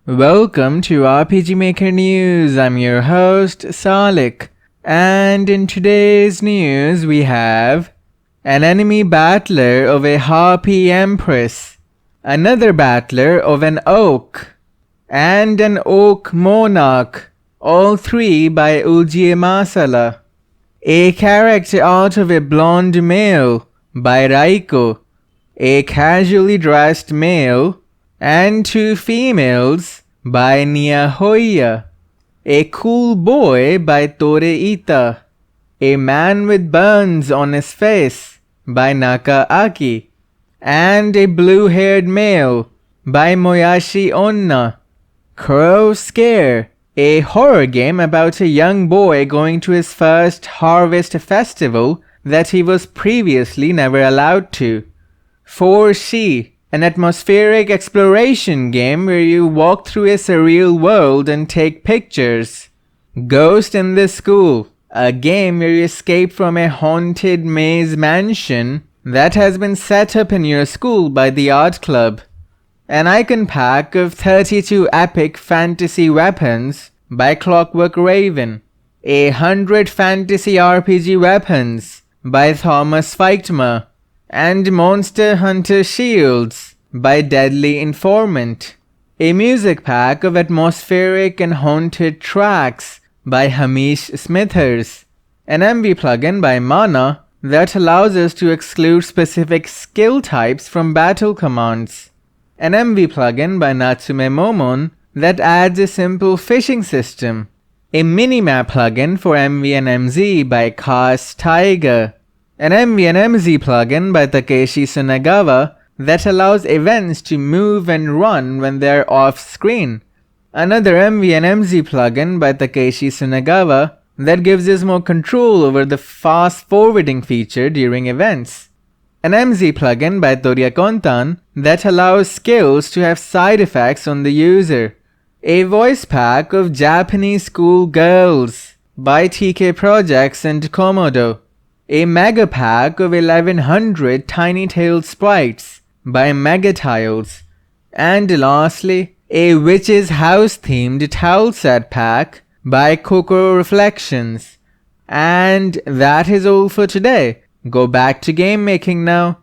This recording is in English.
Welcome to RPG Maker News. I'm your host, Salik. And in today's news we have an enemy battler of a Harpy Empress, another battler of an Oak, and an Oak Monarch, all three by Ujiye Masala. A character art of a blonde male by Raiko, a casually dressed male, and two females by Nia Hoya, a cool boy by Toreita, a man with burns on his face by Nakaaki, and a blue-haired male by Moyashi Onna. Crow Scare, a horror game about a young boy going to his first harvest festival that he was previously never allowed to. For She, an atmospheric exploration game where you walk through a surreal world and take pictures. Ghost in the School, a game where you escape from a haunted maze mansion that has been set up in your school by the art club. An icon pack of 32 epic fantasy weapons by Clockwork Raven. 100 fantasy RPG weapons by Thomas Feitma. And Monster Hunter Shields by Deadly Informant. A music pack of atmospheric and haunted tracks by Hamish Smithers. An MV plugin by Mana that allows us to exclude specific skill types from battle commands. An MV plugin by Natsume Momon that adds a simple fishing system. A Minimap plugin for MV and MZ by Cast Tiger. An MV and MZ plugin by Takeshi Sunagawa that allows events to move and run when they are off-screen. Another MV and MZ plugin by Takeshi Sunagawa that gives us more control over the fast-forwarding feature during events. An MZ plugin by Toria Kontan that allows skills to have side effects on the user. A voice pack of Japanese School Girls by TK Projects and Komodo. A mega pack of 1100 tiny tailed sprites by Megatiles. And lastly, a Witch's House themed Tileset pack by Kokoro Reflections. And that is all for today. Go back to game making now.